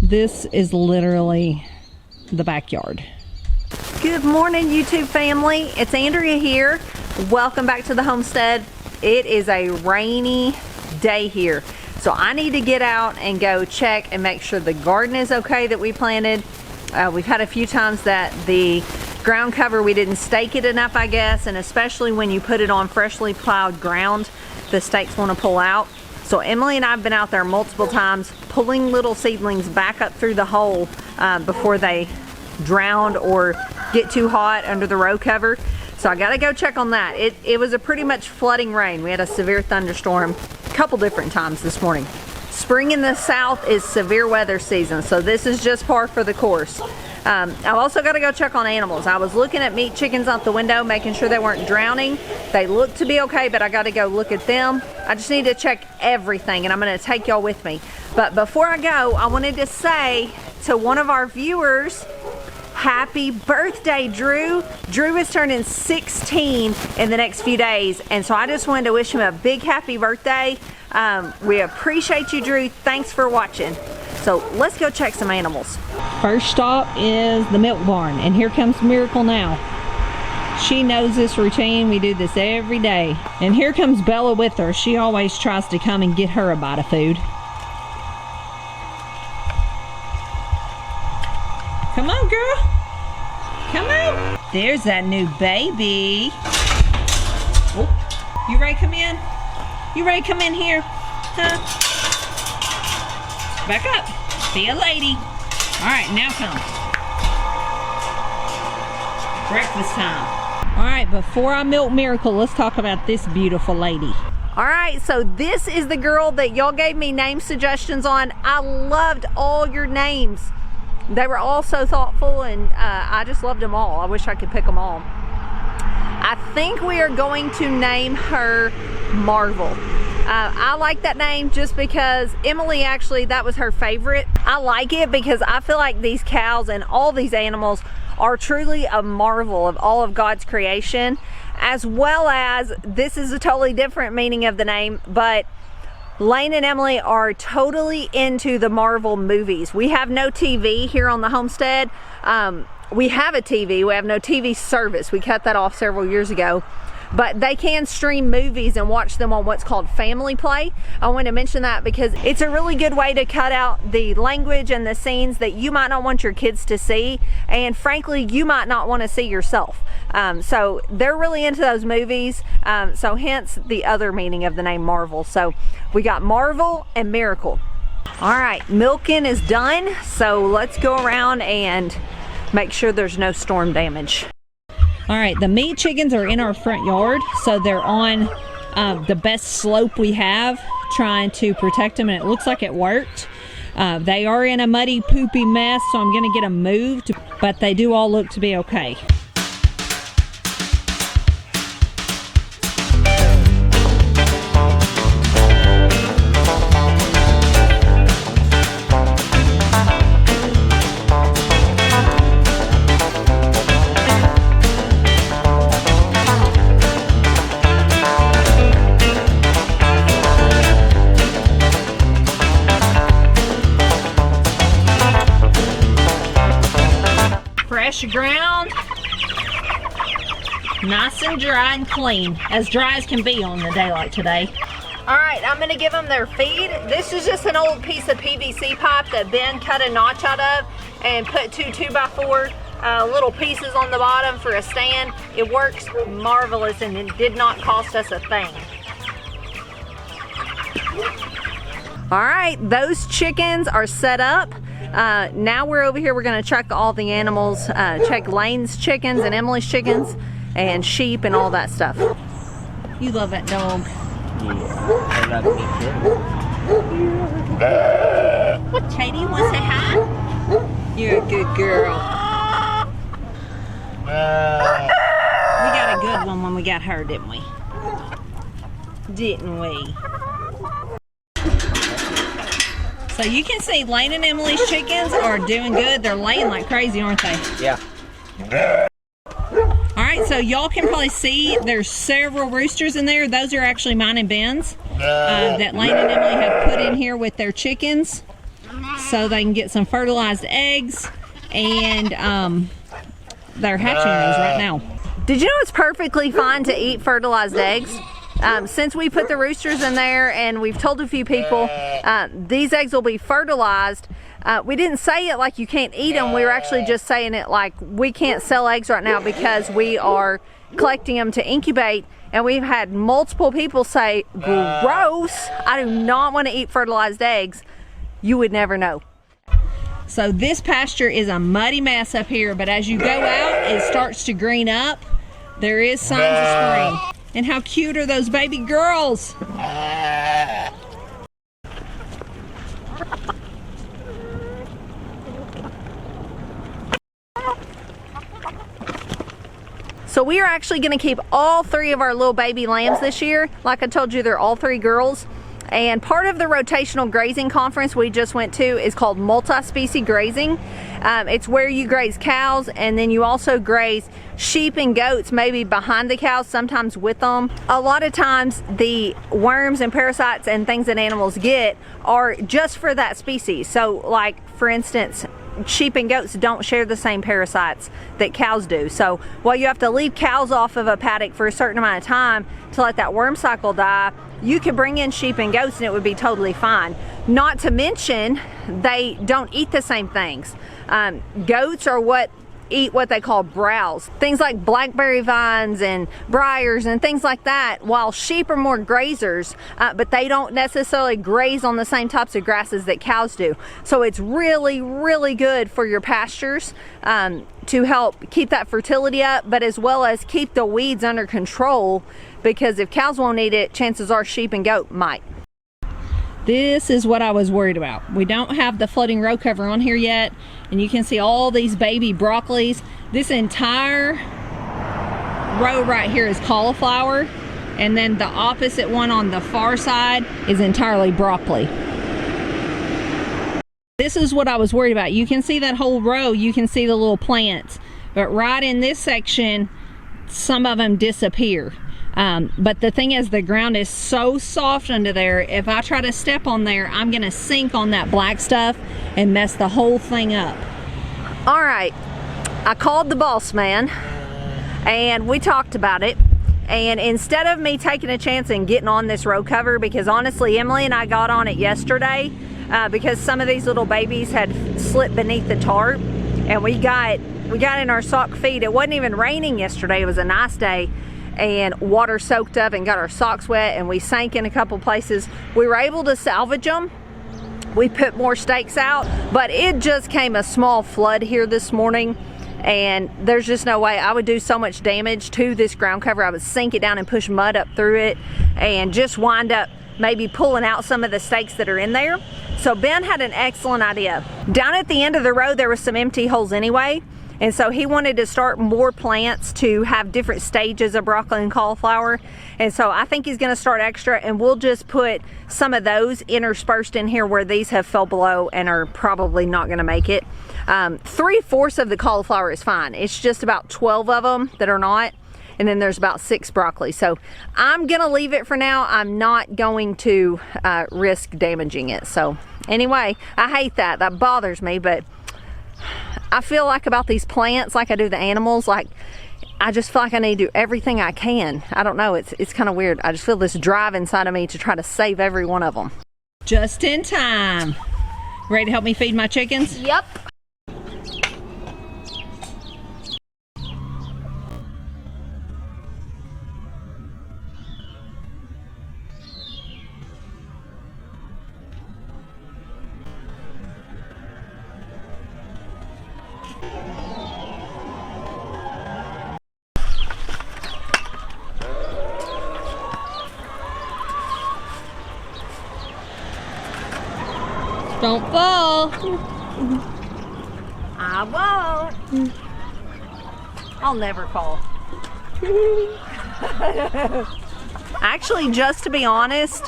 This is literally the backyard. Good morning, YouTube family. It's Andrea here. Welcome back to the homestead. It is a rainy day here, so I need to get out and go check and make sure the garden is okay that we planted. We've had a few times that the ground cover, we didn't stake it enough, I guess, and especially when you put it on freshly plowed ground, the stakes want to pull out. So Emily and I have been out there multiple times pulling little seedlings back up through the hole before they drown or get too hot under the row cover. So I gotta go check on that. It was a pretty much flooding rain. We had a severe thunderstorm a couple different times this morning. Spring in the south is severe weather season, so this is just par for the course. I've also got to go check on animals. I was looking at meat chickens out the window, making sure they weren't drowning. They look to be okay, but I got to go look at them. I just need to check everything, and I'm going to take y'all with me. But before I go, I wanted to say to one of our viewers, happy birthday, Drew. Drew is turning 16 in the next few days, and so I just wanted to wish him a big happy birthday. We appreciate you, Drew. Thanks for watching. So let's go check some animals. First stop is the milk barn, and here comes Miracle now. She knows this routine. We do this every day. And here comes Bella with her. She always tries to come and get her a bite of food. Come on, girl. Come on. There's that new baby. Oh, you ready to come in? You ready to come in here? Huh? Back up. Be a lady. All right, now come. Breakfast time. All right, before I milk Miracle, let's talk about this beautiful lady. All right, so this is the girl that y'all gave me name suggestions on. I loved all your names. They were all so thoughtful, and I just loved them all. I wish I could pick them all. I think we are going to name her Marvel. I like that name just because Emily, actually, that was her favorite. I like it because I feel like these cows and all these animals are truly a marvel of all of God's creation, as well as, this is a totally different meaning of the name, but Lane and Emily are totally into the Marvel movies. We have no TV here on the homestead. We have a TV, we have no TV service. We cut that off several years ago. But they can stream movies and watch them on what's called Family Play. I want to mention that because it's a really good way to cut out the language and the scenes that you might not want your kids to see, and frankly you might not want to see yourself. So they're really into those movies, so hence the other meaning of the name Marvel. So we got Marvel and Miracle. All right, milking is done, so let's go around and make sure there's no storm damage. All right, the meat chickens are in our front yard, so they're on the best slope we have, trying to protect them, and it looks like it worked. They are in a muddy, poopy mess, so I'm gonna get them moved, but they do all look to be okay. Fresh ground, nice and dry and clean, as dry as can be on a day like today. All right, I'm gonna give them their feed. This is just an old piece of PVC pipe that Ben cut a notch out of and put two 2x4 little pieces on the bottom for a stand. It works marvelous, and it did not cost us a thing. All right, those chickens are set up. Now we're over here, we're gonna check all the animals, check Lane's chickens and Emily's chickens and sheep and all that stuff. You love that dog. Yeah, I love me too. What, Katie, you wanna say hi? You're a good girl. We got a good one when we got her, didn't we? Didn't we? So you can see Lane and Emily's chickens are doing good. They're laying like crazy, aren't they? Yeah. All right, so y'all can probably see there's several roosters in there. Those are actually mine and Ben's that Lane and Emily have put in here with their chickens. so they can get some fertilized eggs, and they're hatching those right now. Did you know it's perfectly fine to eat fertilized eggs? Since we put the roosters in there and we've told a few people these eggs will be fertilized, we didn't say it like you can't eat them. We were actually just saying it like we can't sell eggs right now because we are collecting them to incubate, and we've had multiple people say, gross, I do not want to eat fertilized eggs. You would never know. So this pasture is a muddy mess up here, but as you go out, it starts to green up. There is signs of spring. And how cute are those baby girls? So we are actually going to keep all 3 of our little baby lambs this year. Like I told you, they're all 3 girls. And part of the rotational grazing conference we just went to is called Multispecies grazing. It's where you graze cows, and then you also graze sheep and goats, maybe behind the cows, sometimes with them. A lot of times the worms and parasites and things that animals get are just for that species. So like, for instance, sheep and goats don't share the same parasites that cows do. So while you have to leave cows off of a paddock for a certain amount of time to let that worm cycle die, you could bring in sheep and goats and it would be totally fine. Not to mention, they don't eat the same things. Goats are what eat what they call browse, things like blackberry vines and briars and things like that, while sheep are more grazers, but they don't necessarily graze on the same types of grasses that cows do. So it's really, really good for your pastures to help keep that fertility up, but as well as keep the weeds under control, because if cows won't eat it, chances are sheep and goat might. This is what I was worried about. We don't have the floating row cover on here yet, and you can see all these baby broccolis. This entire row right here is cauliflower, and then the opposite one on the far side is entirely broccoli. This is what I was worried about. You can see that whole row, you can see the little plants, but right in this section, some of them disappear. But the thing is, the ground is so soft under there, if I try to step on there, I'm gonna sink on that black stuff and mess the whole thing up. All right, I called the boss man and we talked about it. And instead of me taking a chance and getting on this row cover, because honestly, Emily and I got on it yesterday because some of these little babies had slipped beneath the tarp, and we got in our sock feet. It wasn't even raining yesterday, it was a nice day, and water soaked up and got our socks wet, and we sank in a couple places. We were able to salvage them. We put more stakes out, but it just came a small flood here this morning, and there's just no way I would do so much damage to this ground cover. I would sink it down and push mud up through it and just wind up maybe pulling out some of the stakes that are in there. So Ben had an excellent idea. Down at the end of the row, there were some empty holes anyway. And so he wanted to start more plants to have different stages of broccoli and cauliflower. And so I think he's gonna start extra, and we'll just put some of those interspersed in here where these have fell below and are probably not gonna make it. 3/4 of the cauliflower is fine. It's just about 12 of them that are not. And then there's about 6 broccoli. So I'm gonna leave it for now. I'm not going to risk damaging it. So anyway, I hate that. That bothers me, but I feel like about these plants, like I do the animals, like I just feel like I need to do everything I can. I don't know, it's kind of weird. I just feel this drive inside of me to try to save every one of them. Just in time. Ready to help me feed my chickens? Yep. Don't fall. I won't. I'll never fall. Actually, just to be honest,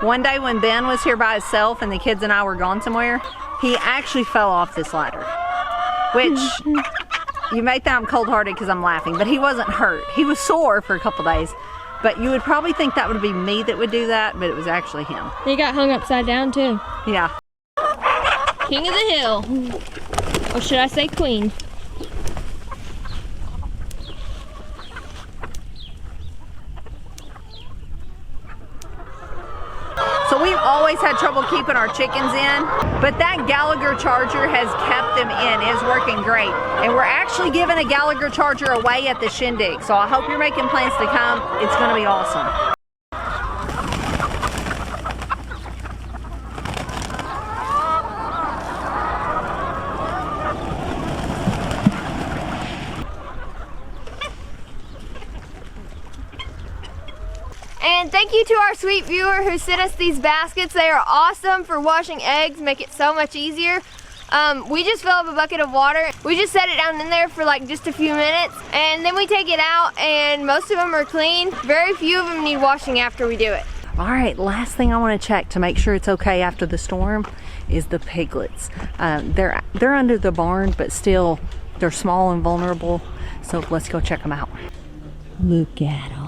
one day when Ben was here by himself and the kids and I were gone somewhere, he actually fell off this ladder. Which, you may think I'm cold-hearted because I'm laughing, but he wasn't hurt. He was sore for a couple days. But you would probably think that would be me that would do that, but it was actually him. He got hung upside down too. Yeah. King of the hill. Or should I say queen? So we've always had trouble keeping our chickens in, but that Gallagher charger has kept them in. It's working great. And we're actually giving a Gallagher charger away at the shindig. So I hope you're making plans to come. It's gonna be awesome. And thank you to our sweet viewer who sent us these baskets. They are awesome for washing eggs, make it so much easier. We just fill up a bucket of water. We just set it down in there for like just a few minutes, and then we take it out, and most of them are clean. Very few of them need washing after we do it. All right, last thing I want to check to make sure it's okay after the storm is the piglets. They're under the barn, but still they're small and vulnerable. So let's go check them out. Look at them.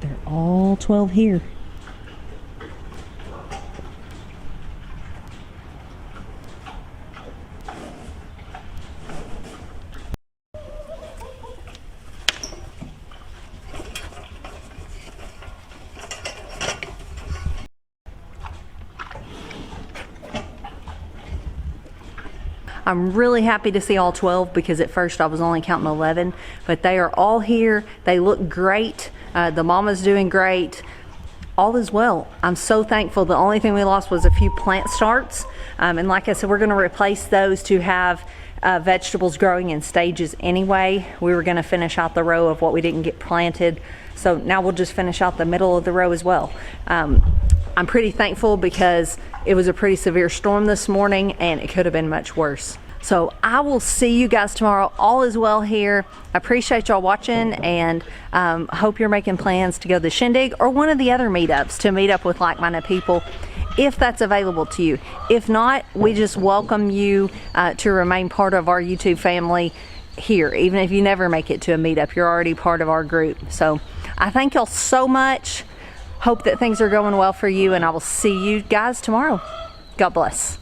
They're all 12 here. I'm really happy to see all 12 because at first I was only counting 11, but they are all here. They look great. The mama's doing great. All is well. I'm so thankful. The only thing we lost was a few plant starts. And like I said, we're gonna replace those to have vegetables growing in stages anyway. We were gonna finish out the row of what we didn't get planted. So now we'll just finish out the middle of the row as well. I'm pretty thankful because it was a pretty severe storm this morning and it could have been much worse. So I will see you guys tomorrow. All is well here. I appreciate y'all watching, and hope you're making plans to go to the shindig or one of the other meetups to meet up with like-minded people if that's available to you. If not, we just welcome you to remain part of our YouTube family here. Even if you never make it to a meetup, you're already part of our group. So I thank y'all so much. Hope that things are going well for you, and I will see you guys tomorrow. God bless.